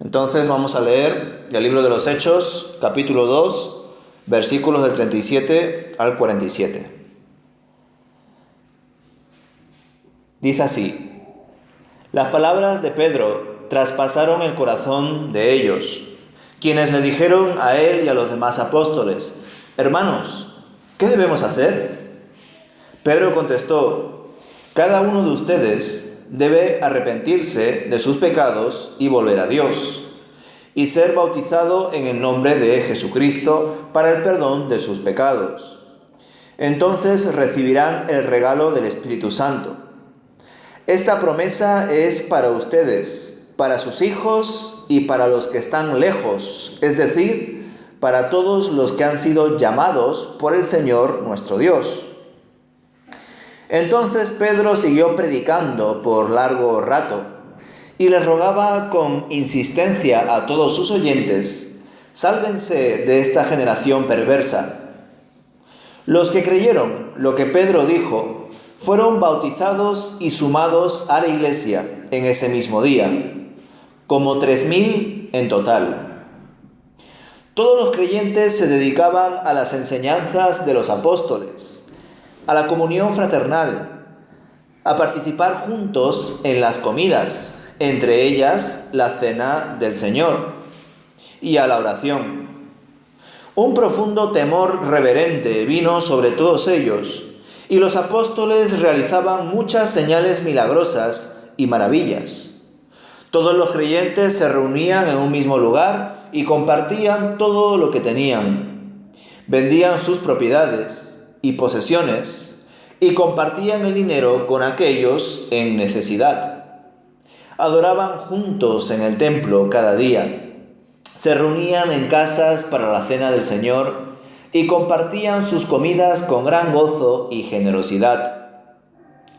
Entonces vamos a leer el libro de los Hechos, capítulo 2, versículos del 37 al 47. Dice así: las palabras de Pedro traspasaron el corazón de ellos, quienes le dijeron a él y a los demás apóstoles: hermanos, ¿qué debemos hacer? Pedro contestó: cada uno de ustedes debe arrepentirse de sus pecados y volver a Dios, y ser bautizado en el nombre de Jesucristo para el perdón de sus pecados. Entonces recibirán el regalo del Espíritu Santo. Esta promesa es para ustedes, para sus hijos y para los que están lejos, es decir, para todos los que han sido llamados por el Señor nuestro Dios. Entonces Pedro siguió predicando por largo rato y les rogaba con insistencia a todos sus oyentes: sálvense de esta generación perversa. Los que creyeron lo que Pedro dijo fueron bautizados y sumados a la iglesia en ese mismo día, como 3,000 en total. Todos los creyentes se dedicaban a las enseñanzas de los apóstoles, a la comunión fraternal, a participar juntos en las comidas, entre ellas la cena del Señor, y a la oración. Un profundo temor reverente vino sobre todos ellos, y los apóstoles realizaban muchas señales milagrosas y maravillas. Todos los creyentes se reunían en un mismo lugar y compartían todo lo que tenían. Vendían sus propiedades y posesiones y compartían el dinero con aquellos en necesidad. Adoraban juntos en el templo cada día. Se reunían en casas para la cena del Señor y compartían sus comidas con gran gozo y generosidad,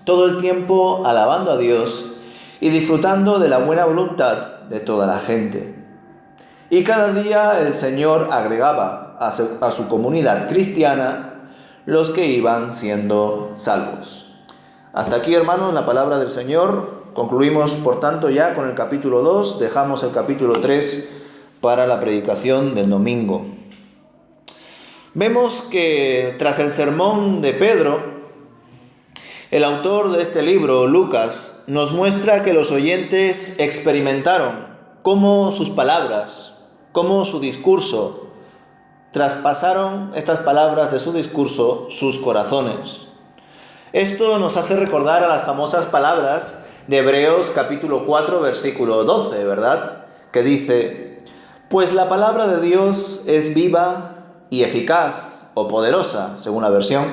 todo el tiempo alabando a Dios y disfrutando de la buena voluntad de toda la gente. Y cada día el Señor agregaba a su comunidad cristiana los que iban siendo salvos. Hasta aquí, hermanos, la palabra del Señor. Concluimos, por tanto, ya con el capítulo 2. Dejamos el capítulo 3 para la predicación del domingo. Vemos que tras el sermón de Pedro, el autor de este libro, Lucas, nos muestra que los oyentes experimentaron cómo sus palabras, cómo su discurso, traspasaron estas palabras de su discurso sus corazones. Esto nos hace recordar a las famosas palabras de Hebreos capítulo 4, versículo 12, ¿verdad? Que dice: pues la palabra de Dios es viva y eficaz, o poderosa, según la versión.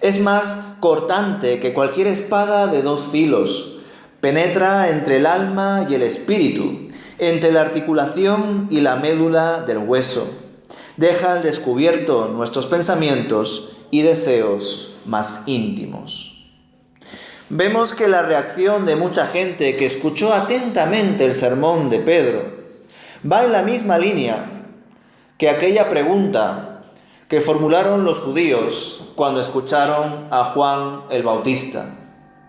Es más cortante que cualquier espada de dos filos. Penetra entre el alma y el espíritu, entre la articulación y la médula del hueso. Deja al descubierto nuestros pensamientos y deseos más íntimos. Vemos que la reacción de mucha gente que escuchó atentamente el sermón de Pedro va en la misma línea que aquella pregunta que formularon los judíos cuando escucharon a Juan el Bautista: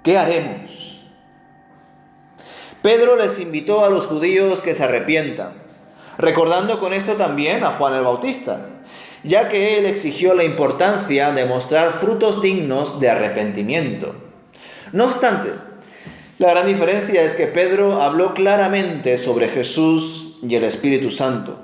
¿qué haremos? Pedro les invitó a los judíos que se arrepientan, recordando con esto también a Juan el Bautista, ya que él exigió la importancia de mostrar frutos dignos de arrepentimiento. No obstante, la gran diferencia es que Pedro habló claramente sobre Jesús y el Espíritu Santo.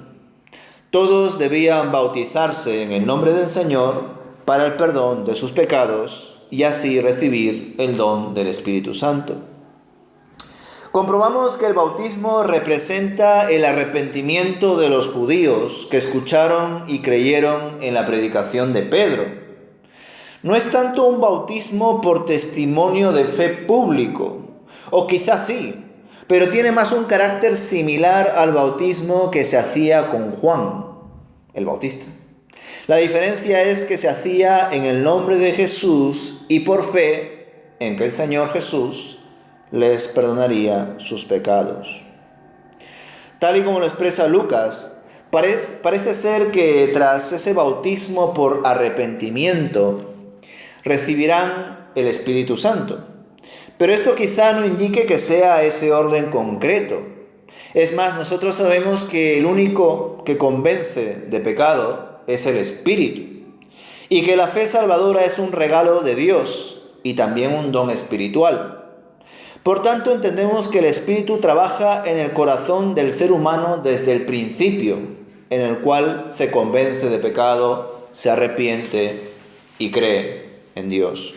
Todos debían bautizarse en el nombre del Señor para el perdón de sus pecados y así recibir el don del Espíritu Santo. Comprobamos que el bautismo representa el arrepentimiento de los judíos que escucharon y creyeron en la predicación de Pedro. No es tanto un bautismo por testimonio de fe público, o quizás sí, pero tiene más un carácter similar al bautismo que se hacía con Juan el Bautista. La diferencia es que se hacía en el nombre de Jesús y por fe en que el Señor Jesús les perdonaría sus pecados. Tal y como lo expresa Lucas, parece ser que tras ese bautismo por arrepentimiento recibirán el Espíritu Santo. Pero esto quizá no indique que sea ese orden concreto. Es más, nosotros sabemos que el único que convence de pecado es el Espíritu, y que la fe salvadora es un regalo de Dios y también un don espiritual. Por tanto, entendemos que el Espíritu trabaja en el corazón del ser humano desde el principio, en el cual se convence de pecado, se arrepiente y cree en Dios.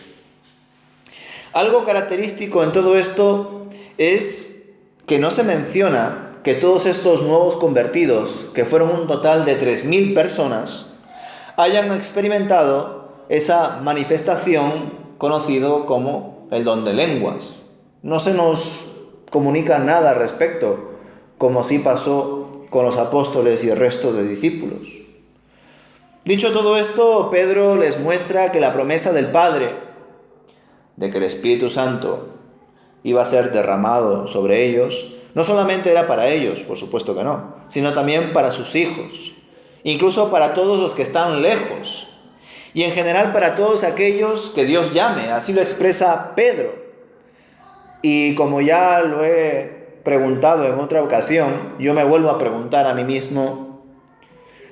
Algo característico en todo esto es que no se menciona que todos estos nuevos convertidos, que fueron un total de 3.000 personas, hayan experimentado esa manifestación conocido como el don de lenguas. No se nos comunica nada al respecto, como sí pasó con los apóstoles y el resto de discípulos. Dicho todo esto, Pedro les muestra que la promesa del Padre de que el Espíritu Santo iba a ser derramado sobre ellos, no solamente era para ellos, por supuesto que no, sino también para sus hijos, incluso para todos los que están lejos, y en general para todos aquellos que Dios llame. Así lo expresa Pedro. Y como ya lo he preguntado en otra ocasión, yo me vuelvo a preguntar a mí mismo,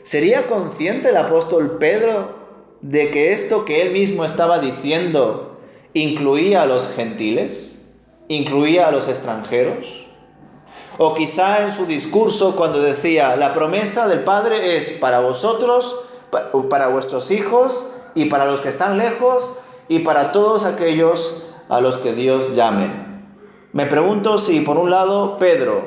¿sería consciente el apóstol Pedro de que esto que él mismo estaba diciendo incluía a los gentiles? ¿Incluía a los extranjeros? O quizá en su discurso cuando decía, la promesa del Padre es para vosotros, para vuestros hijos y para los que están lejos y para todos aquellos a los que Dios llame. Me pregunto si por un lado Pedro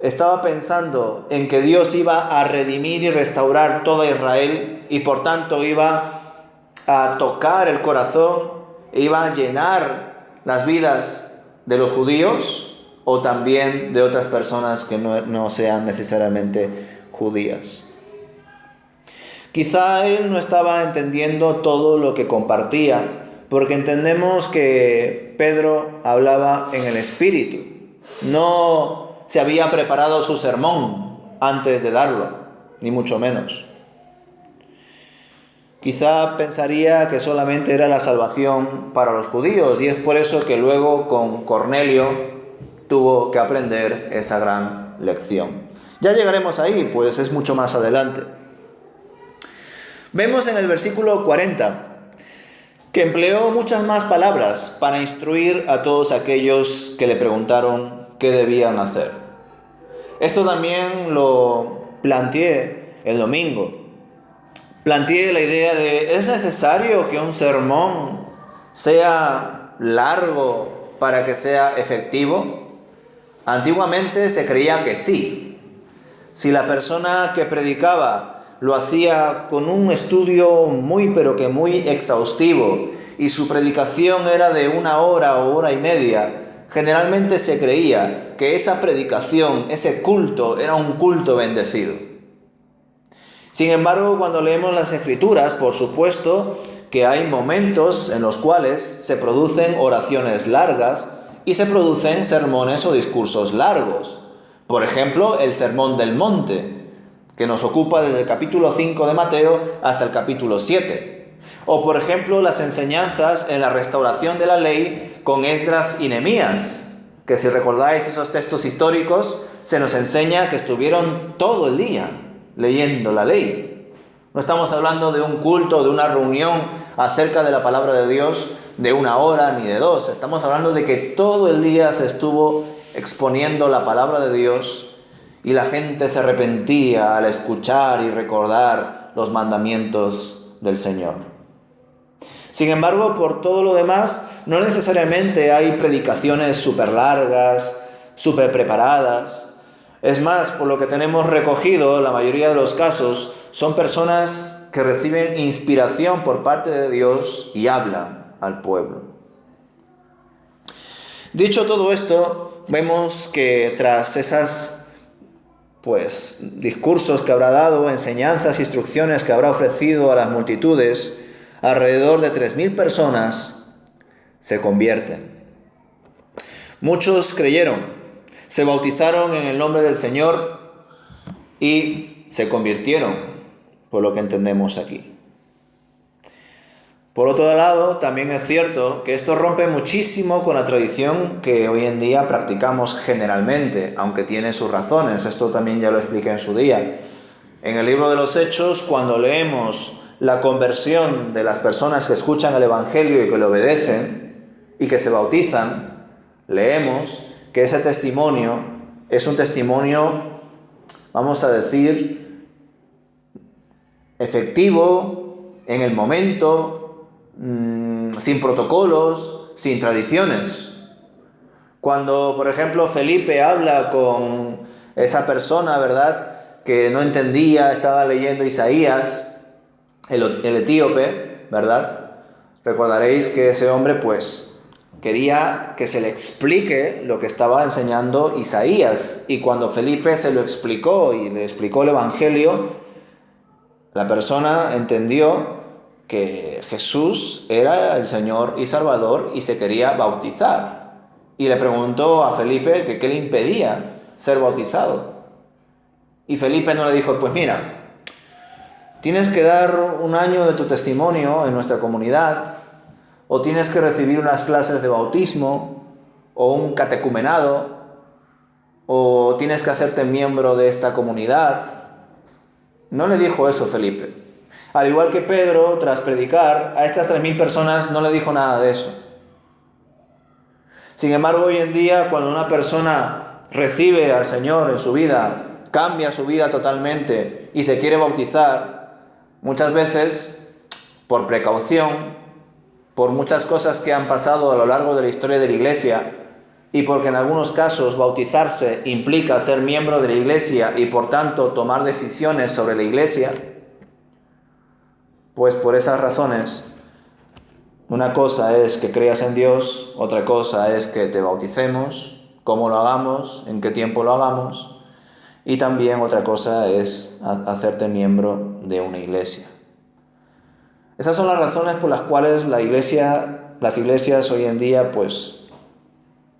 estaba pensando en que Dios iba a redimir y restaurar toda Israel y por tanto iba a tocar el corazón e iba a llenar las vidas de los judíos, o también de otras personas que no sean necesariamente judías. Quizá él no estaba entendiendo todo lo que compartía, porque entendemos que Pedro hablaba en el Espíritu. No se había preparado su sermón antes de darlo, ni mucho menos. Quizá pensaría que solamente era la salvación para los judíos, y es por eso que luego con Cornelio tuvo que aprender esa gran lección. Ya llegaremos ahí, pues es mucho más adelante. Vemos en el versículo 40 que empleó muchas más palabras para instruir a todos aquellos que le preguntaron qué debían hacer. Esto también lo planteé el domingo. Planteé la idea de, ¿es necesario que un sermón sea largo para que sea efectivo? Antiguamente se creía que sí. Si la persona que predicaba lo hacía con un estudio pero que muy exhaustivo y su predicación era de 1 hora o 1 hora y media, generalmente se creía que esa predicación, ese culto, era un culto bendecido. Sin embargo, cuando leemos las Escrituras, por supuesto que hay momentos en los cuales se producen oraciones largas y se producen sermones o discursos largos. Por ejemplo, el Sermón del Monte, que nos ocupa desde el capítulo 5 de Mateo hasta el capítulo 7. O por ejemplo, las enseñanzas en la restauración de la ley con Esdras y Nehemías, que si recordáis esos textos históricos, se nos enseña que estuvieron todo el día leyendo la ley. No estamos hablando de un culto, de una reunión acerca de la palabra de Dios de 1 hora ni de 2. Estamos hablando de que todo el día se estuvo exponiendo la palabra de Dios y la gente se arrepentía al escuchar y recordar los mandamientos del Señor. Sin embargo, por todo lo demás, no necesariamente hay predicaciones súper largas, súper preparadas. Es más, por lo que tenemos recogido, la mayoría de los casos son personas que reciben inspiración por parte de Dios y hablan al pueblo. Dicho todo esto, vemos que tras esas discursos que habrá dado, enseñanzas, instrucciones que habrá ofrecido a las multitudes, alrededor de 3.000 personas se convierten. Muchos creyeron, se bautizaron en el nombre del Señor y se convirtieron, por lo que entendemos aquí. Por otro lado, también es cierto que esto rompe muchísimo con la tradición que hoy en día practicamos generalmente, aunque tiene sus razones. Esto también ya lo expliqué en su día. En el libro de los Hechos, cuando leemos la conversión de las personas que escuchan el Evangelio y que lo obedecen y que se bautizan, leemos que ese testimonio es un testimonio, vamos a decir, efectivo, en el momento, sin protocolos, sin tradiciones. Cuando, por ejemplo, Felipe habla con esa persona, ¿verdad?, que no entendía, estaba leyendo Isaías, el etíope, ¿verdad? Recordaréis que ese hombre, pues, quería que se le explique lo que estaba enseñando Isaías. Y cuando Felipe se lo explicó y le explicó el Evangelio, la persona entendió que Jesús era el Señor y Salvador y se quería bautizar. Y le preguntó a Felipe que qué le impedía ser bautizado. Y Felipe no le dijo, pues mira, tienes que dar un año de tu testimonio en nuestra comunidad, o tienes que recibir unas clases de bautismo, o un catecumenado, o tienes que hacerte miembro de esta comunidad. No le dijo eso Felipe. Al igual que Pedro, tras predicar, a estas 3.000 personas no le dijo nada de eso. Sin embargo, hoy en día, cuando una persona recibe al Señor en su vida, cambia su vida totalmente y se quiere bautizar, muchas veces, por precaución, por muchas cosas que han pasado a lo largo de la historia de la Iglesia, y porque en algunos casos bautizarse implica ser miembro de la Iglesia y por tanto tomar decisiones sobre la Iglesia, pues por esas razones, una cosa es que creas en Dios, otra cosa es que te bauticemos, cómo lo hagamos, en qué tiempo lo hagamos, y también otra cosa es hacerte miembro de una iglesia. Esas son las razones por las cuales las iglesias hoy en día pues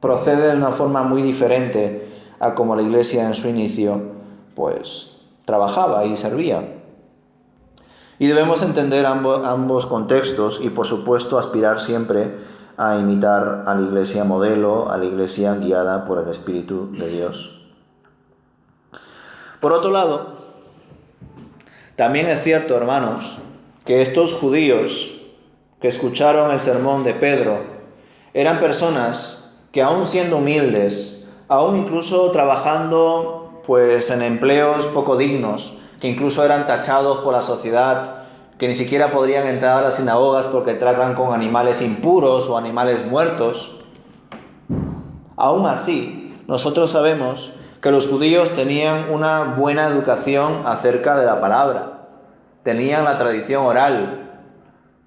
proceden de una forma muy diferente a como la iglesia en su inicio pues trabajaba y servía. Y debemos entender ambos contextos y, por supuesto, aspirar siempre a imitar a la iglesia modelo, a la iglesia guiada por el Espíritu de Dios. Por otro lado, también es cierto, hermanos, que estos judíos que escucharon el sermón de Pedro eran personas que, aún siendo humildes, aún incluso trabajando pues en empleos poco dignos, que incluso eran tachados por la sociedad, que ni siquiera podrían entrar a las sinagogas porque tratan con animales impuros o animales muertos. Aún así, nosotros sabemos que los judíos tenían una buena educación acerca de la palabra, tenían la tradición oral,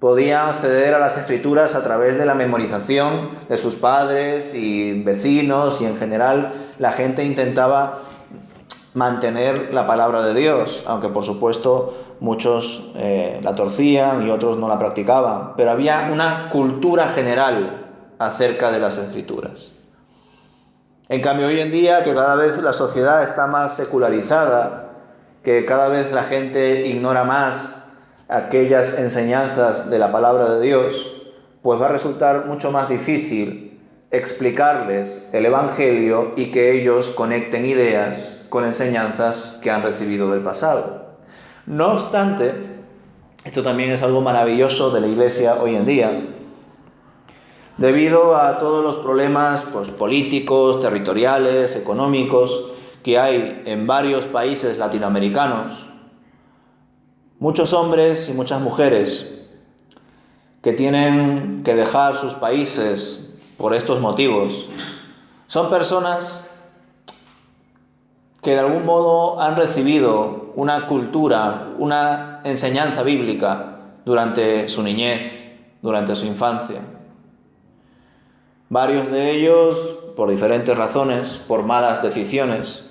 podían acceder a las escrituras a través de la memorización de sus padres y vecinos, y en general la gente intentaba mantener la palabra de Dios, aunque por supuesto muchos la torcían y otros no la practicaban, pero había una cultura general acerca de las escrituras. En cambio, hoy en día, que cada vez la sociedad está más secularizada, que cada vez la gente ignora más aquellas enseñanzas de la palabra de Dios, pues va a resultar mucho más difícil explicarles el Evangelio y que ellos conecten ideas con enseñanzas que han recibido del pasado. No obstante, esto también es algo maravilloso de la Iglesia hoy en día. Debido a todos los problemas políticos, territoriales, económicos que hay en varios países latinoamericanos, muchos hombres y muchas mujeres que tienen que dejar sus países por estos motivos son personas que de algún modo han recibido una cultura, una enseñanza bíblica durante su niñez, durante su infancia. Varios de ellos, por diferentes razones, por malas decisiones,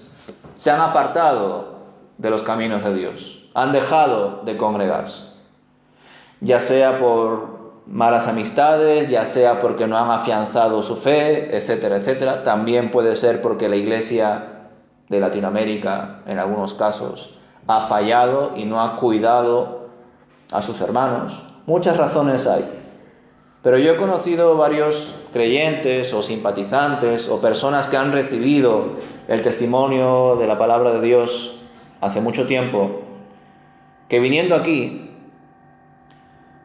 se han apartado de los caminos de Dios, han dejado de congregarse, ya sea por malas amistades, ya sea porque no han afianzado su fe, etcétera, etcétera. También puede ser porque la Iglesia de Latinoamérica, en algunos casos, ha fallado y no ha cuidado a sus hermanos. Muchas razones hay. Pero yo he conocido varios creyentes o simpatizantes o personas que han recibido el testimonio de la palabra de Dios hace mucho tiempo, que viniendo aquí,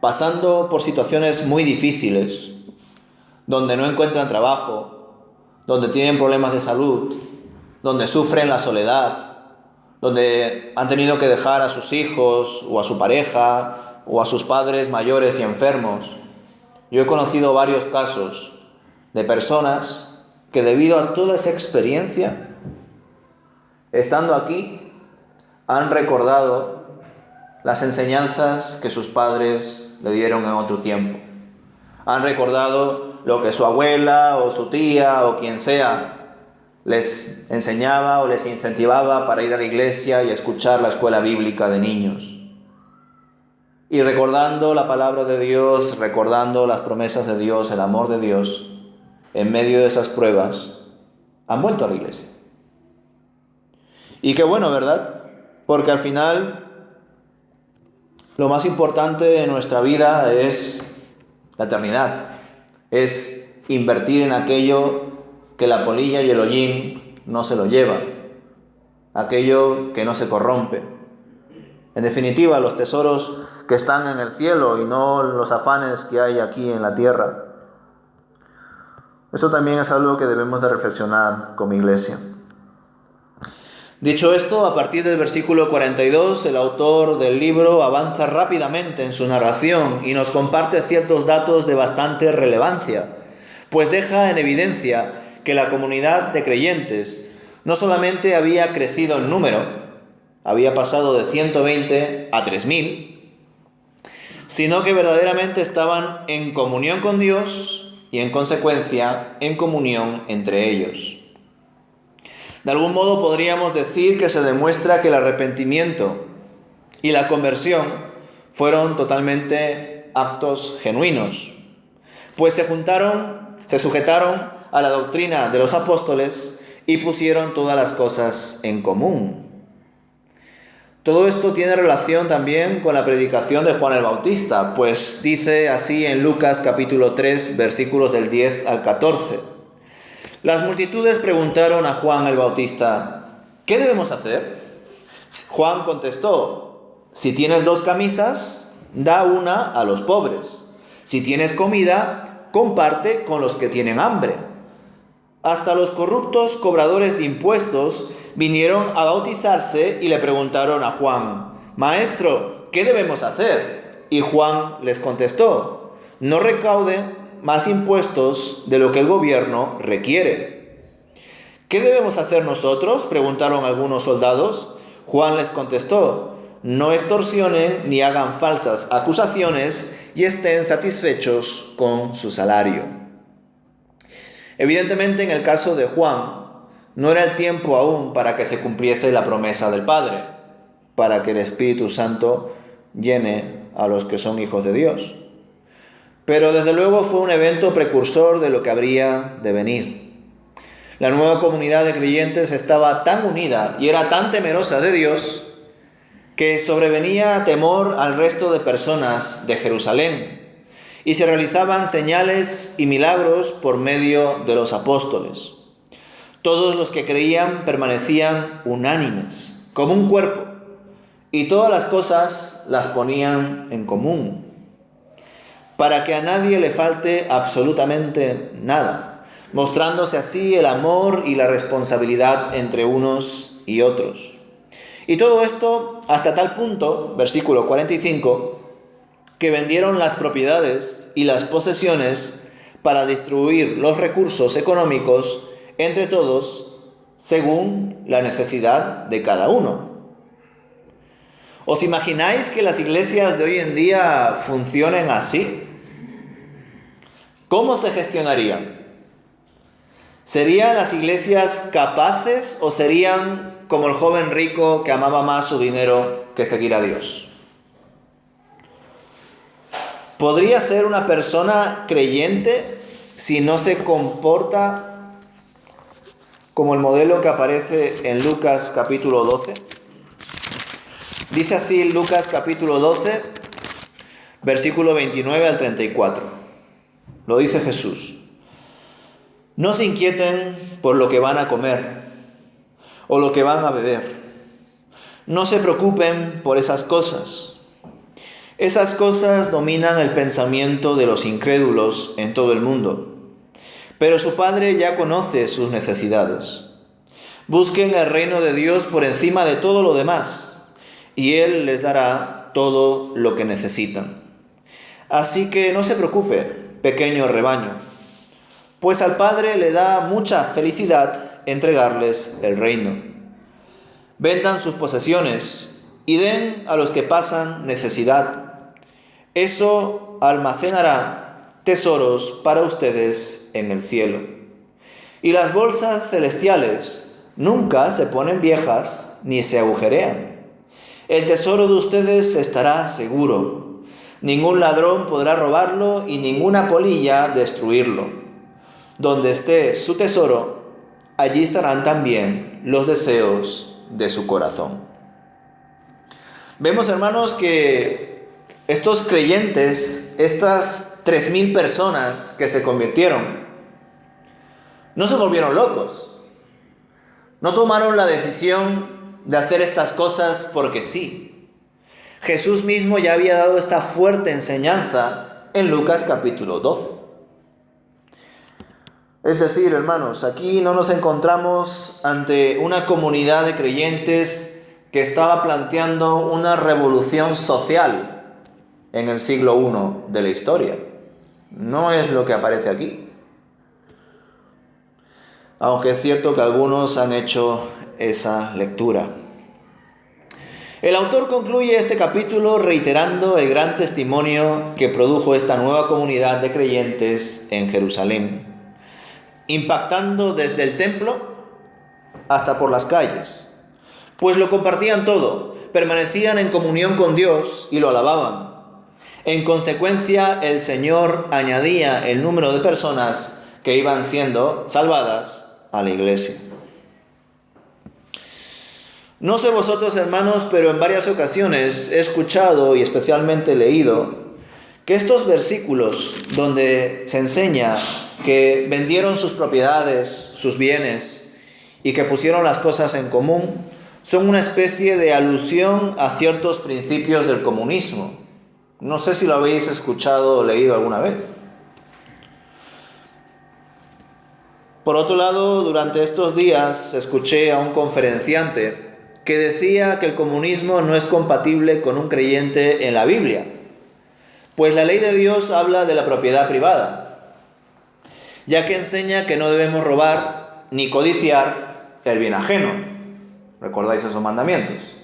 pasando por situaciones muy difíciles, donde no encuentran trabajo, donde tienen problemas de salud, donde sufren la soledad, donde han tenido que dejar a sus hijos o a su pareja o a sus padres mayores y enfermos. Yo he conocido varios casos de personas que debido a toda esa experiencia, estando aquí, han recordado las enseñanzas que sus padres le dieron en otro tiempo. Han recordado lo que su abuela o su tía o quien sea les enseñaba o les incentivaba para ir a la iglesia y escuchar la escuela bíblica de niños. Y recordando la palabra de Dios, recordando las promesas de Dios, el amor de Dios, en medio de esas pruebas, han vuelto a la iglesia. Y qué bueno, ¿verdad? Porque al final lo más importante en nuestra vida es la eternidad. Es invertir en aquello que la polilla y el hollín no se lo llevan, aquello que no se corrompe. En definitiva, los tesoros que están en el cielo y no los afanes que hay aquí en la tierra. Eso también es algo que debemos de reflexionar como iglesia. Dicho esto, a partir del versículo 42, el autor del libro avanza rápidamente en su narración y nos comparte ciertos datos de bastante relevancia, pues deja en evidencia que la comunidad de creyentes no solamente había crecido en número, había pasado de 120 a 3000, sino que verdaderamente estaban en comunión con Dios y en consecuencia en comunión entre ellos. De algún modo podríamos decir que se demuestra que el arrepentimiento y la conversión fueron totalmente actos genuinos, pues se sujetaron a la doctrina de los apóstoles y pusieron todas las cosas en común. Todo esto tiene relación también con la predicación de Juan el Bautista, pues dice así en Lucas capítulo 3, versículos del 10 al 14. Las multitudes preguntaron a Juan el Bautista, ¿qué debemos hacer? Juan contestó, si tienes 2 camisas, da una a los pobres. Si tienes comida, comparte con los que tienen hambre. Hasta los corruptos cobradores de impuestos vinieron a bautizarse y le preguntaron a Juan, Maestro, ¿qué debemos hacer? Y Juan les contestó, no recauden más impuestos de lo que el gobierno requiere. ¿Qué debemos hacer nosotros?, preguntaron algunos soldados. Juan les contestó, no extorsionen ni hagan falsas acusaciones y estén satisfechos con su salario. Evidentemente, en el caso de Juan, no era el tiempo aún para que se cumpliese la promesa del Padre, para que el Espíritu Santo llene a los que son hijos de Dios. Pero desde luego fue un evento precursor de lo que habría de venir. La nueva comunidad de creyentes estaba tan unida y era tan temerosa de Dios que sobrevenía temor al resto de personas de Jerusalén y se realizaban señales y milagros por medio de los apóstoles. Todos los que creían permanecían unánimes, como un cuerpo, y todas las cosas las ponían en común, para que a nadie le falte absolutamente nada, mostrándose así el amor y la responsabilidad entre unos y otros. Y todo esto hasta tal punto, versículo 45, que vendieron las propiedades y las posesiones para distribuir los recursos económicos entre todos según la necesidad de cada uno. ¿Os imagináis que las iglesias de hoy en día funcionen así? ¿Cómo se gestionarían? ¿Serían las iglesias capaces o serían como el joven rico que amaba más su dinero que seguir a Dios? ¿Podría ser una persona creyente si no se comporta como el modelo que aparece en Lucas capítulo 12? Dice así Lucas capítulo 12, versículo 29 al 34. Lo dice Jesús. No se inquieten por lo que van a comer o lo que van a beber. No se preocupen por esas cosas. Esas cosas dominan el pensamiento de los incrédulos en todo el mundo. Pero su Padre ya conoce sus necesidades. Busquen el reino de Dios por encima de todo lo demás, y Él les dará todo lo que necesitan. Así que no se preocupe, pequeño rebaño, pues al Padre le da mucha felicidad entregarles el reino. Vendan sus posesiones y den a los que pasan necesidad. Eso almacenará tesoros para ustedes en el cielo. Y las bolsas celestiales nunca se ponen viejas ni se agujerean. El tesoro de ustedes estará seguro. Ningún ladrón podrá robarlo y ninguna polilla destruirlo. Donde esté su tesoro, allí estarán también los deseos de su corazón. Vemos, hermanos, que estos creyentes, estas 3.000 personas que se convirtieron, no se volvieron locos. No tomaron la decisión de hacer estas cosas porque sí. Jesús mismo ya había dado esta fuerte enseñanza en Lucas capítulo 12. Es decir, hermanos, aquí no nos encontramos ante una comunidad de creyentes que estaba planteando una revolución social en el siglo I de la historia. No es lo que aparece aquí. Aunque es cierto que algunos han hecho esa lectura. El autor concluye este capítulo reiterando el gran testimonio que produjo esta nueva comunidad de creyentes en Jerusalén, impactando desde el templo hasta por las calles, pues lo compartían todo, permanecían en comunión con Dios y lo alababan. En consecuencia, el Señor añadía el número de personas que iban siendo salvadas a la iglesia. No sé vosotros, hermanos, pero en varias ocasiones he escuchado y especialmente leído que estos versículos donde se enseña que vendieron sus propiedades, sus bienes y que pusieron las cosas en común son una especie de alusión a ciertos principios del comunismo. No sé si lo habéis escuchado o leído alguna vez. Por otro lado, durante estos días escuché a un conferenciante que decía que el comunismo no es compatible con un creyente en la Biblia, pues la ley de Dios habla de la propiedad privada, ya que enseña que no debemos robar ni codiciar el bien ajeno. ¿Recordáis esos mandamientos?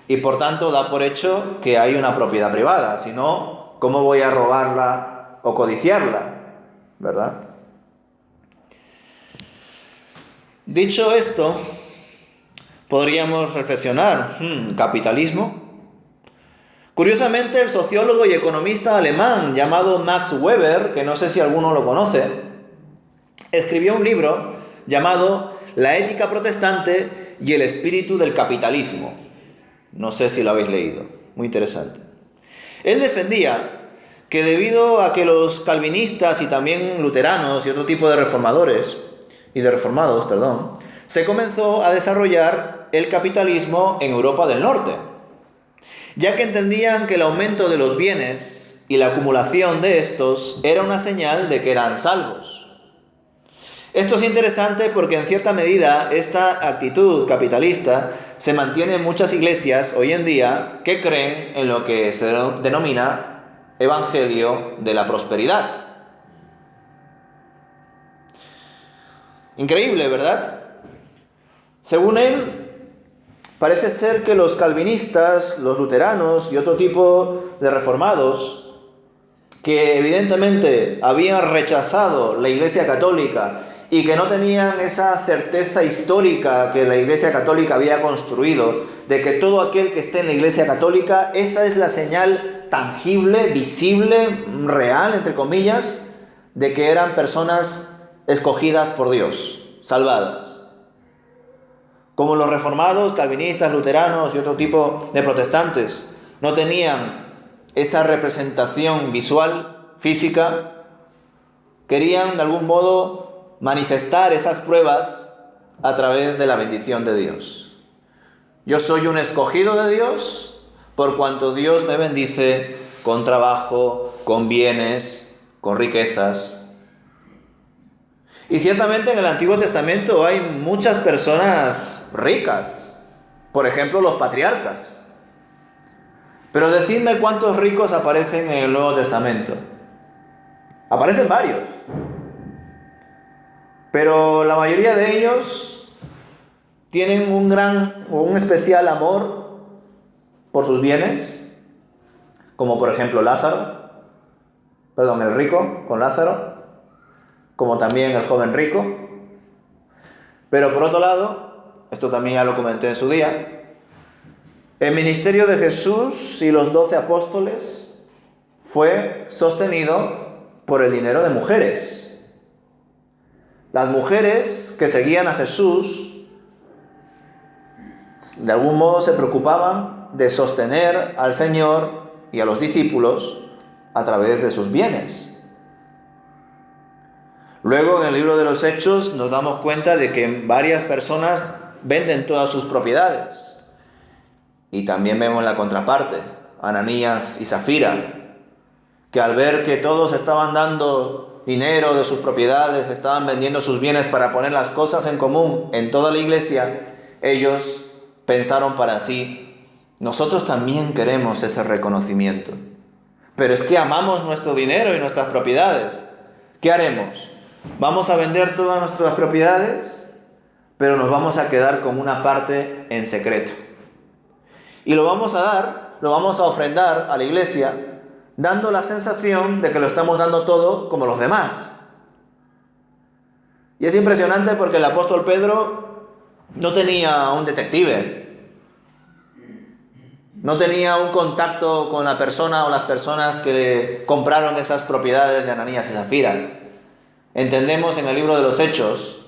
Y por tanto da por hecho que hay una propiedad privada, si no, ¿cómo voy a robarla o codiciarla? ¿Verdad? Dicho esto, podríamos reflexionar, ¿capitalismo? Curiosamente, el sociólogo y economista alemán llamado Max Weber, que no sé si alguno lo conoce, escribió un libro llamado La ética protestante y el espíritu del capitalismo. No sé si lo habéis leído, muy interesante. Él defendía que debido a que los calvinistas y también luteranos y otro tipo de reformados, se comenzó a desarrollar el capitalismo en Europa del Norte, ya que entendían que el aumento de los bienes y la acumulación de estos era una señal de que eran salvos. Esto es interesante porque en cierta medida esta actitud capitalista se mantiene en muchas iglesias hoy en día que creen en lo que se denomina evangelio de la prosperidad. Increíble, ¿verdad? Según él, parece ser que los calvinistas, los luteranos y otro tipo de reformados, que evidentemente habían rechazado la Iglesia Católica y que no tenían esa certeza histórica que la Iglesia Católica había construido, de que todo aquel que esté en la Iglesia Católica, esa es la señal tangible, visible, real, entre comillas, de que eran personas escogidas por Dios, salvadas. Como los reformados, calvinistas, luteranos y otro tipo de protestantes no tenían esa representación visual, física, querían de algún modo manifestar esas pruebas a través de la bendición de Dios. Yo soy un escogido de Dios por cuanto Dios me bendice con trabajo, con bienes, con riquezas. Y ciertamente en el Antiguo Testamento hay muchas personas ricas, por ejemplo los patriarcas. Pero decidme cuántos ricos aparecen en el Nuevo Testamento. Aparecen varios. Pero la mayoría de ellos tienen un gran o un especial amor por sus bienes, como por ejemplo el rico con Lázaro, como también el joven rico. Pero por otro lado, esto también ya lo comenté en su día, el ministerio de Jesús y los 12 apóstoles fue sostenido por el dinero de mujeres. Las mujeres que seguían a Jesús de algún modo se preocupaban de sostener al Señor y a los discípulos a través de sus bienes. Luego en el libro de los Hechos nos damos cuenta de que varias personas venden todas sus propiedades. Y también vemos la contraparte, Ananías y Zafira, que al ver que todos estaban dando dinero de sus propiedades, estaban vendiendo sus bienes para poner las cosas en común en toda la iglesia, ellos pensaron para sí, nosotros también queremos ese reconocimiento. Pero es que amamos nuestro dinero y nuestras propiedades. ¿Qué haremos? ¿Vamos a vender todas nuestras propiedades? Pero nos vamos a quedar con una parte en secreto. Y lo vamos a ofrendar a la iglesia, dando la sensación de que lo estamos dando todo como los demás. Y es impresionante porque el apóstol Pedro no tenía un detective, no tenía un contacto con la persona o las personas que le compraron esas propiedades de Ananías y Zafira. Entendemos en el libro de los Hechos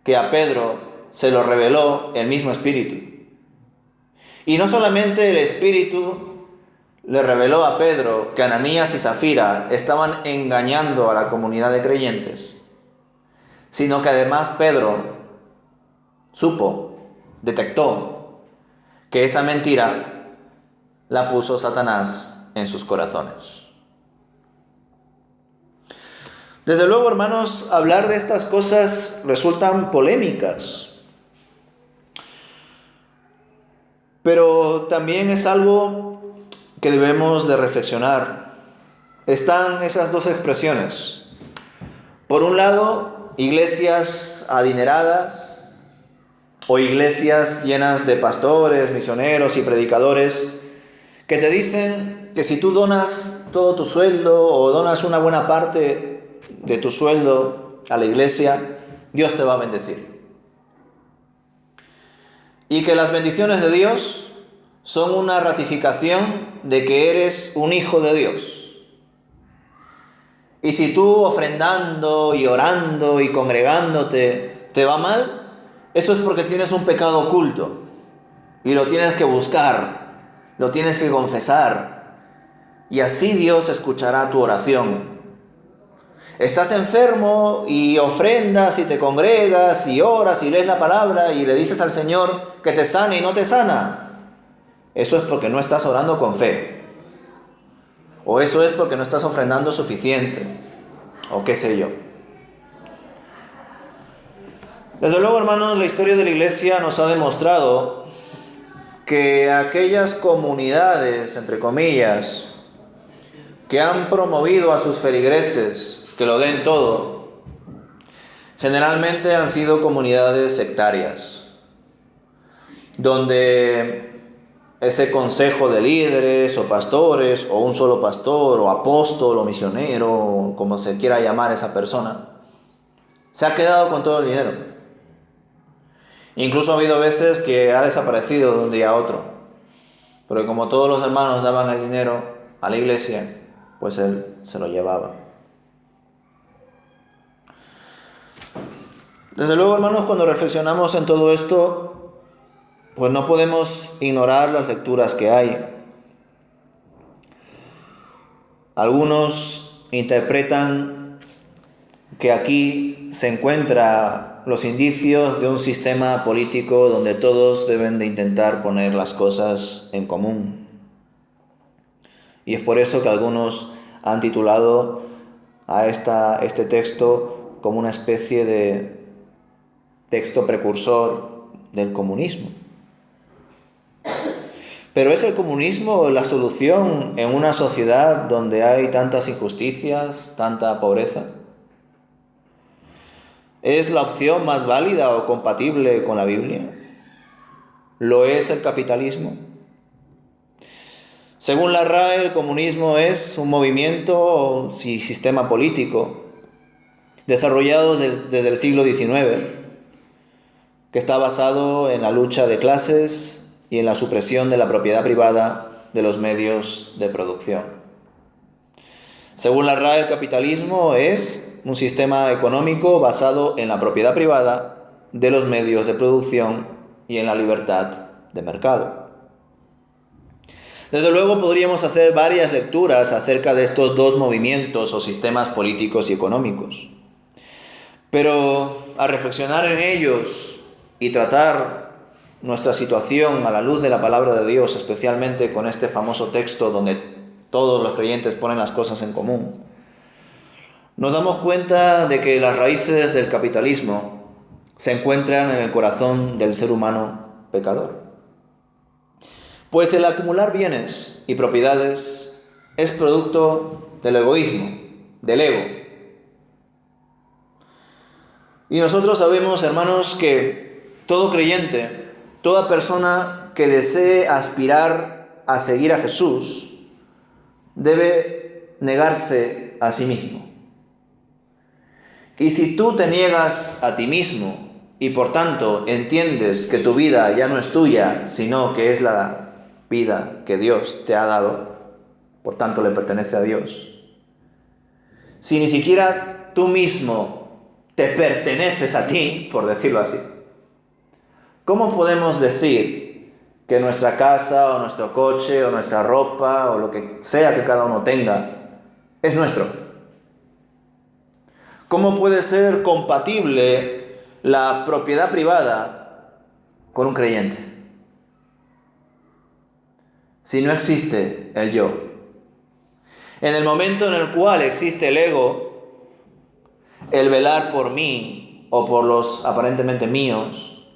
que a Pedro se lo reveló el mismo Espíritu. Y no solamente el Espíritu le reveló a Pedro que Ananías y Zafira estaban engañando a la comunidad de creyentes, sino que además Pedro detectó que esa mentira la puso Satanás en sus corazones. Desde luego, hermanos, hablar de estas cosas resultan polémicas. Pero también es algo que debemos de reflexionar. Están esas dos expresiones. Por un lado, iglesias adineradas o iglesias llenas de pastores, misioneros y predicadores que te dicen que si tú donas todo tu sueldo o donas una buena parte de tu sueldo a la iglesia, Dios te va a bendecir. Y que las bendiciones de Dios son una ratificación de que eres un hijo de Dios. Y si tú ofrendando y orando y congregándote te va mal, eso es porque tienes un pecado oculto. Y lo tienes que buscar, lo tienes que confesar. Y así Dios escuchará tu oración. Estás enfermo y ofrendas y te congregas y oras y lees la palabra y le dices al Señor que te sane y no te sana. Eso es porque no estás orando con fe. O eso es porque no estás ofrendando suficiente. O qué sé yo. Desde luego, hermanos, la historia de la iglesia nos ha demostrado que aquellas comunidades, entre comillas, que han promovido a sus feligreses que lo den todo, generalmente han sido comunidades sectarias, donde ese consejo de líderes o pastores, o un solo pastor, o apóstol, o misionero, como se quiera llamar esa persona, se ha quedado con todo el dinero. Incluso ha habido veces que ha desaparecido de un día a otro, porque como todos los hermanos daban el dinero a la iglesia, pues él se lo llevaba. Desde luego, hermanos, cuando reflexionamos en todo esto, pues no podemos ignorar las lecturas que hay. Algunos interpretan que aquí se encuentran los indicios de un sistema político donde todos deben de intentar poner las cosas en común. Y es por eso que algunos han titulado a este texto como una especie de texto precursor del comunismo. Pero ¿es el comunismo la solución en una sociedad donde hay tantas injusticias, tanta pobreza? ¿Es la opción más válida o compatible con la Biblia? ¿Lo es el capitalismo? Según la RAE, el comunismo es un movimiento y sistema político desarrollado desde el siglo XIX, que está basado en la lucha de clases y en la supresión de la propiedad privada de los medios de producción. Según la RAE, el capitalismo es un sistema económico basado en la propiedad privada de los medios de producción y en la libertad de mercado. Desde luego podríamos hacer varias lecturas acerca de estos dos movimientos o sistemas políticos y económicos. Pero al reflexionar en ellos y tratar nuestra situación a la luz de la palabra de Dios, especialmente con este famoso texto donde todos los creyentes ponen las cosas en común, nos damos cuenta de que las raíces del capitalismo se encuentran en el corazón del ser humano pecador. Pues el acumular bienes y propiedades es producto del egoísmo, del ego. Y nosotros sabemos, hermanos, que todo creyente, toda persona que desee aspirar a seguir a Jesús, debe negarse a sí mismo. Y si tú te niegas a ti mismo y por tanto entiendes que tu vida ya no es tuya, sino que es la vida que Dios te ha dado, por tanto le pertenece a Dios, si ni siquiera tú mismo te perteneces a ti, por decirlo así, ¿cómo podemos decir que nuestra casa o nuestro coche o nuestra ropa o lo que sea que cada uno tenga es nuestro? ¿Cómo puede ser compatible la propiedad privada con un creyente si no existe el yo? En el momento en el cual existe el ego, el velar por mí o por los aparentemente míos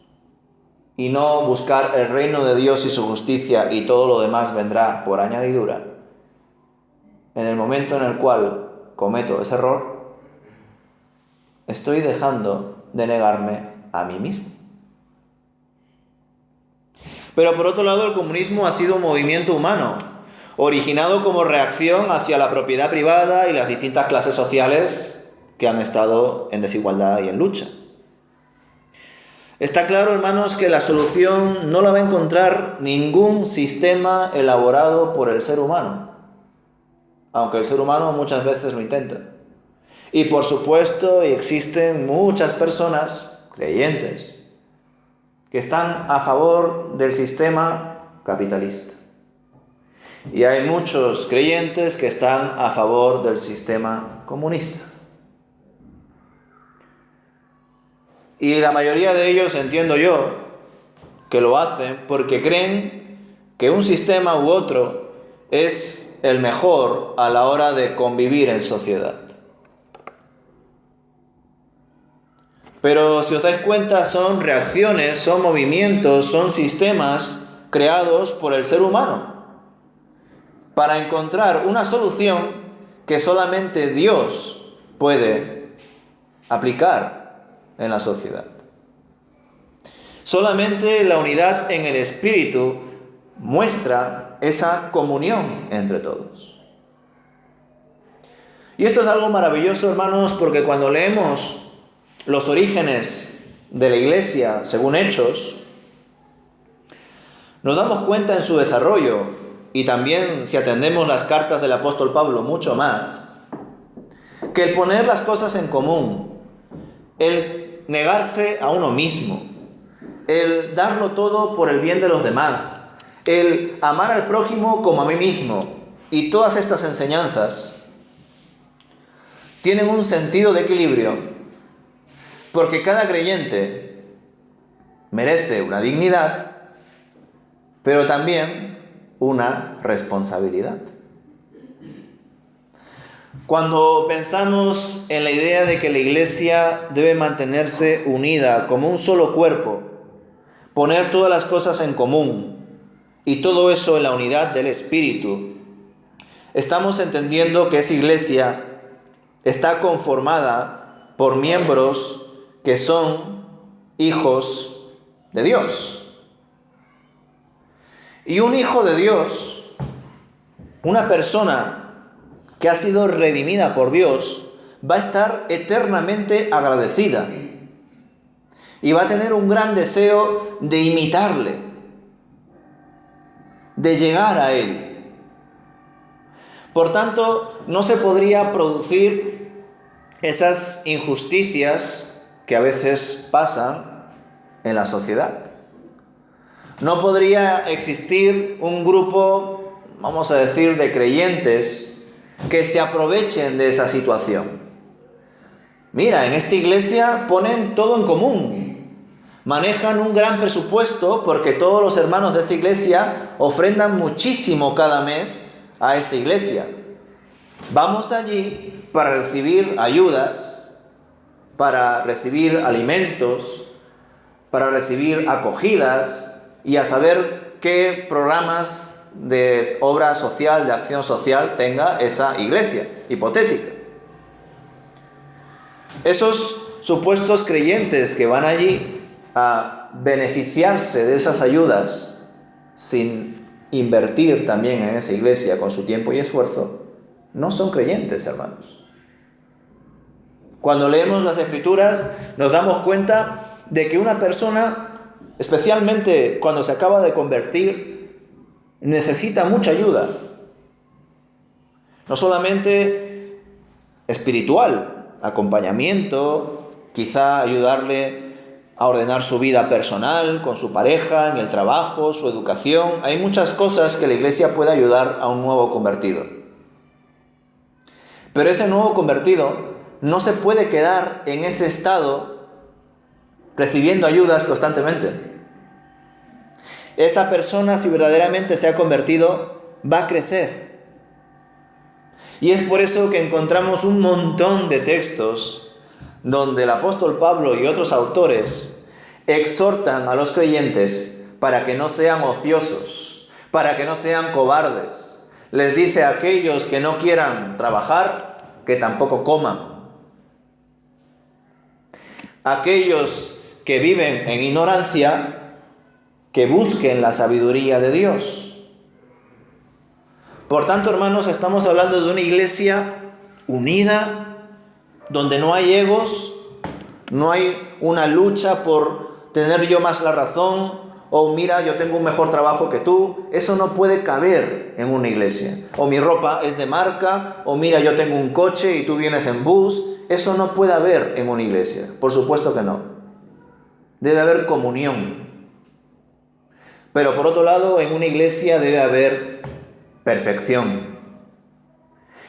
y no buscar el reino de Dios y su justicia y todo lo demás vendrá por añadidura, en el momento en el cual cometo ese error, estoy dejando de negarme a mí mismo. Pero por otro lado, el comunismo ha sido un movimiento humano, originado como reacción hacia la propiedad privada y las distintas clases sociales que han estado en desigualdad y en lucha. Está claro, hermanos, que la solución no la va a encontrar ningún sistema elaborado por el ser humano, aunque el ser humano muchas veces lo intenta. Y por supuesto existen muchas personas creyentes que están a favor del sistema capitalista. Y hay muchos creyentes que están a favor del sistema comunista. Y la mayoría de ellos, entiendo yo, que lo hacen porque creen que un sistema u otro es el mejor a la hora de convivir en sociedad. Pero si os dais cuenta, son reacciones, son movimientos, son sistemas creados por el ser humano para encontrar una solución que solamente Dios puede aplicar en la sociedad. Solamente la unidad en el Espíritu muestra esa comunión entre todos. Y esto es algo maravilloso, hermanos, porque cuando leemos los orígenes de la Iglesia, según Hechos, nos damos cuenta en su desarrollo, y también si atendemos las cartas del apóstol Pablo, mucho más, que el poner las cosas en común, el negarse a uno mismo, el darlo todo por el bien de los demás, el amar al prójimo como a mí mismo, y todas estas enseñanzas tienen un sentido de equilibrio, porque cada creyente merece una dignidad, pero también una responsabilidad. Cuando pensamos en la idea de que la Iglesia debe mantenerse unida como un solo cuerpo, poner todas las cosas en común y todo eso en la unidad del Espíritu, estamos entendiendo que esa Iglesia está conformada por miembros que son hijos de Dios. Y un hijo de Dios, una persona que ha sido redimida por Dios, va a estar eternamente agradecida y va a tener un gran deseo de imitarle, de llegar a Él. Por tanto, no se podría producir esas injusticias que a veces pasan en la sociedad. No podría existir un grupo, vamos a decir, de creyentes que se aprovechen de esa situación. Mira, en esta iglesia ponen todo en común. Manejan un gran presupuesto porque todos los hermanos de esta iglesia ofrendan muchísimo cada mes a esta iglesia. Vamos allí para recibir ayudas, para recibir alimentos, para recibir acogidas y a saber qué programas de obra social, de acción social tenga esa iglesia hipotética. Esos supuestos creyentes que van allí a beneficiarse de esas ayudas sin invertir también en esa iglesia con su tiempo y esfuerzo, no son creyentes, hermanos. Cuando leemos las Escrituras nos damos cuenta de que una persona, especialmente cuando se acaba de convertir, necesita mucha ayuda, no solamente espiritual, acompañamiento, quizá ayudarle a ordenar su vida personal, con su pareja, en el trabajo, su educación. Hay muchas cosas que la iglesia puede ayudar a un nuevo convertido. Pero ese nuevo convertido no se puede quedar en ese estado recibiendo ayudas constantemente. Esa persona, si verdaderamente se ha convertido, va a crecer. Y es por eso que encontramos un montón de textos donde el apóstol Pablo y otros autores exhortan a los creyentes para que no sean ociosos, para que no sean cobardes. Les dice a aquellos que no quieran trabajar, que tampoco coman. Aquellos que viven en ignorancia, que busquen la sabiduría de Dios. Por tanto, hermanos, estamos hablando de una iglesia unida, donde no hay egos, no hay una lucha por tener yo más la razón, o mira, yo tengo un mejor trabajo que tú. Eso no puede caber en una iglesia. O mi ropa es de marca, o mira, yo tengo un coche y tú vienes en bus. Eso no puede haber en una iglesia. Por supuesto que no. Debe haber comunión. Pero por otro lado, en una iglesia debe haber perfección.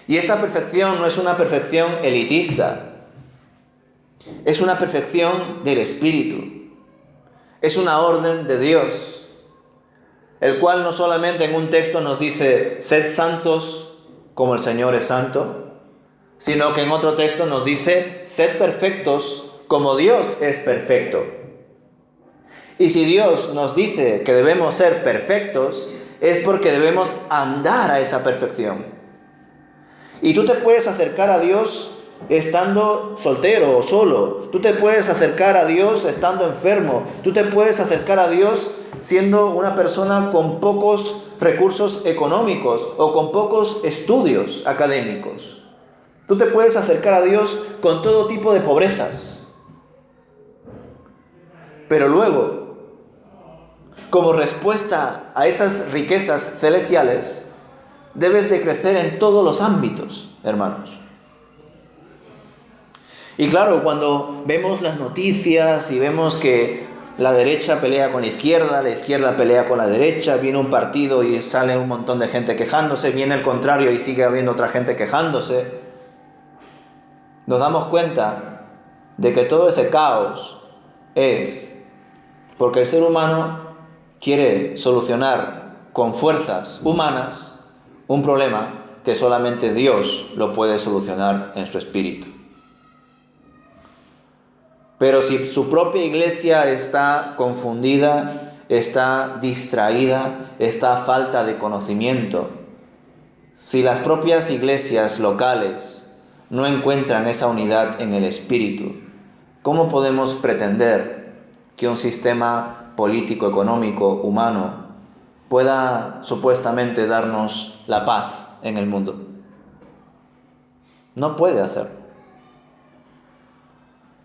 Y esta perfección no es una perfección elitista. Es una perfección del Espíritu. Es una orden de Dios, el cual no solamente en un texto nos dice, sed santos como el Señor es santo, sino que en otro texto nos dice, sed perfectos como Dios es perfecto. Y si Dios nos dice que debemos ser perfectos, es porque debemos andar a esa perfección. Y tú te puedes acercar a Dios estando soltero o solo. Tú te puedes acercar a Dios estando enfermo. Tú te puedes acercar a Dios siendo una persona con pocos recursos económicos o con pocos estudios académicos. Tú te puedes acercar a Dios con todo tipo de pobrezas. Pero luego, como respuesta a esas riquezas celestiales, debes de crecer en todos los ámbitos, hermanos. Y claro, cuando vemos las noticias y vemos que la derecha pelea con la izquierda pelea con la derecha, viene un partido y sale un montón de gente quejándose, viene el contrario y sigue habiendo otra gente quejándose. Nos damos cuenta de que todo ese caos es porque el ser humano quiere solucionar con fuerzas humanas un problema que solamente Dios lo puede solucionar en su espíritu. Pero si su propia iglesia está confundida, está distraída, está a falta de conocimiento, si las propias iglesias locales no encuentran esa unidad en el espíritu, ¿cómo podemos pretender que un sistema político, económico, humano pueda supuestamente darnos la paz en el mundo? No puede hacerlo.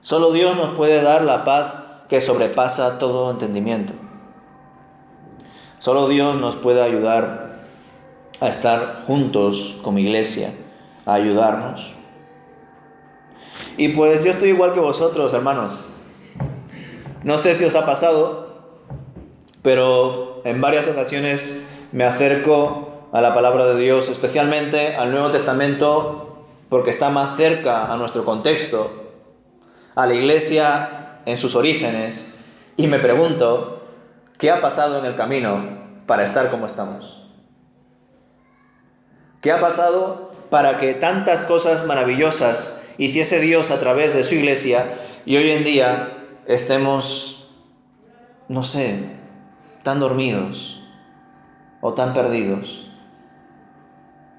Solo Dios nos puede dar la paz que sobrepasa todo entendimiento. Solo Dios nos puede ayudar a estar juntos como iglesia, a ayudarnos. Y pues yo estoy igual que vosotros, hermanos. No sé si os ha pasado, pero en varias ocasiones me acerco a la palabra de Dios, especialmente al Nuevo Testamento, porque está más cerca a nuestro contexto, a la iglesia en sus orígenes, y me pregunto, ¿qué ha pasado en el camino para estar como estamos? ¿Qué ha pasado para que tantas cosas maravillosas hiciese Dios a través de su iglesia y hoy en día estemos, no sé, tan dormidos o tan perdidos,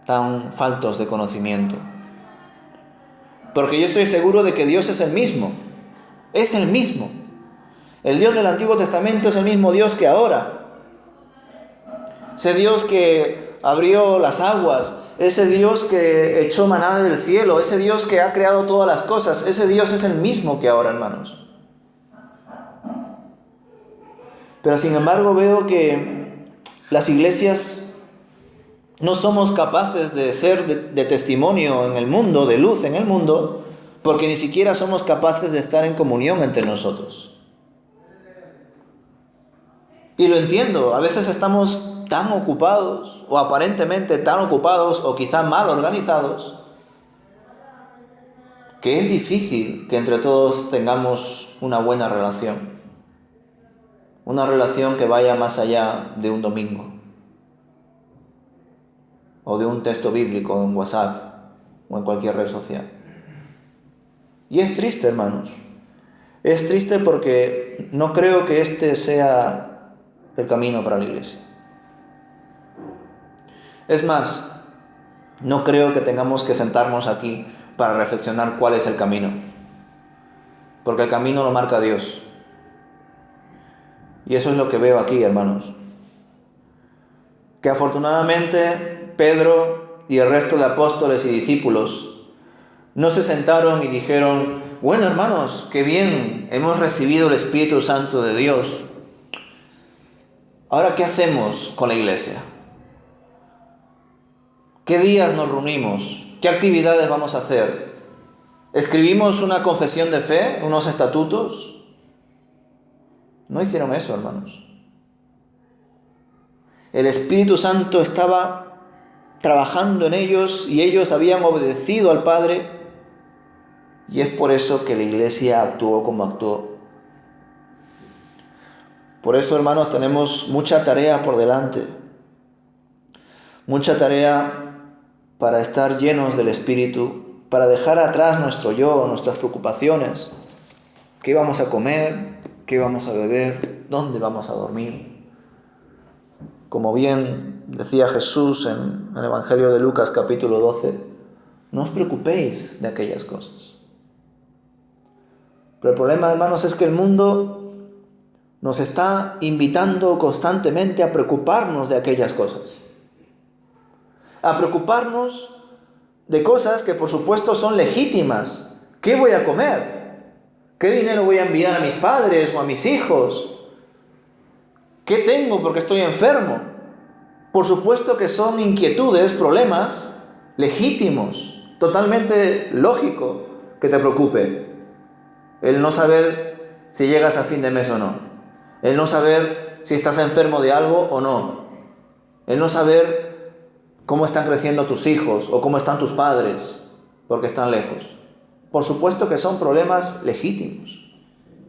tan faltos de conocimiento? Porque yo estoy seguro de que Dios es el mismo. Es el mismo. El Dios del Antiguo Testamento es el mismo Dios que ahora. Ese Dios que abrió las aguas, ese Dios que echó maná del cielo, ese Dios que ha creado todas las cosas, ese Dios es el mismo que ahora, hermanos. Pero sin embargo veo que las iglesias no somos capaces de ser de testimonio en el mundo, de luz en el mundo, porque ni siquiera somos capaces de estar en comunión entre nosotros. Y lo entiendo, a veces estamos tan ocupados, o aparentemente tan ocupados, o quizá mal organizados, que es difícil que entre todos tengamos una buena relación. Una relación que vaya más allá de un domingo, o de un texto bíblico en WhatsApp o en cualquier red social. Y es triste, hermanos. Es triste porque no creo que este sea el camino para la iglesia. Es más, no creo que tengamos que sentarnos aquí para reflexionar cuál es el camino. Porque el camino lo marca Dios. Y eso es lo que veo aquí, hermanos. Que afortunadamente Pedro y el resto de apóstoles y discípulos no se sentaron y dijeron: bueno, hermanos, qué bien, hemos recibido el Espíritu Santo de Dios. Ahora, ¿qué hacemos con la iglesia? ¿Qué días nos reunimos? ¿Qué actividades vamos a hacer? ¿Escribimos una confesión de fe, unos estatutos? No hicieron eso, hermanos. El Espíritu Santo estaba trabajando en ellos y ellos habían obedecido al Padre, y es por eso que la iglesia actuó como actuó. Por eso, hermanos, tenemos mucha tarea por delante, mucha tarea para estar llenos del Espíritu, para dejar atrás nuestro yo, nuestras preocupaciones. ¿Qué vamos a comer? ¿Qué vamos a beber? ¿Dónde vamos a dormir? Como bien decía Jesús en el Evangelio de Lucas capítulo 12, no os preocupéis de aquellas cosas. Pero el problema, hermanos, es que el mundo nos está invitando constantemente a preocuparnos de aquellas cosas. A preocuparnos de cosas que por supuesto son legítimas. ¿Qué voy a comer? ¿Qué dinero voy a enviar a mis padres o a mis hijos? ¿Qué tengo porque estoy enfermo? Por supuesto que son inquietudes, problemas legítimos, totalmente lógico que te preocupe el no saber si llegas a fin de mes o no. el no saber si estás enfermo de algo o no, el no saber cómo están creciendo tus hijos o cómo están tus padres porque están lejos. Por supuesto que son problemas legítimos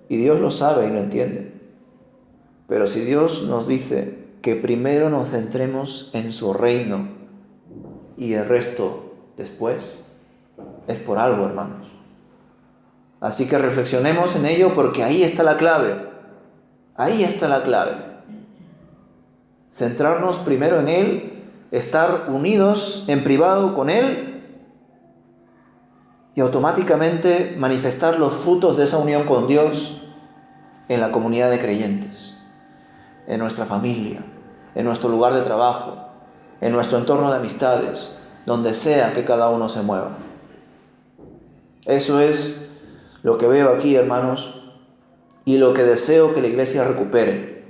y Dios lo sabe y lo entiende. Pero si Dios nos dice que primero nos centremos en su reino y el resto después, es por algo, hermanos. Así que reflexionemos en ello porque ahí está la clave. Ahí está la clave. Centrarnos primero en Él, estar unidos en privado con Él y automáticamente manifestar los frutos de esa unión con Dios en la comunidad de creyentes, en nuestra familia, en nuestro lugar de trabajo, en nuestro entorno de amistades, donde sea que cada uno se mueva. Eso es lo que veo aquí, hermanos, y lo que deseo que la Iglesia recupere,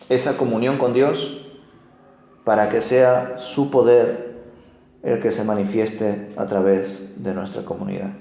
esa comunión con Dios, para que sea su poder el que se manifieste a través de nuestra comunidad.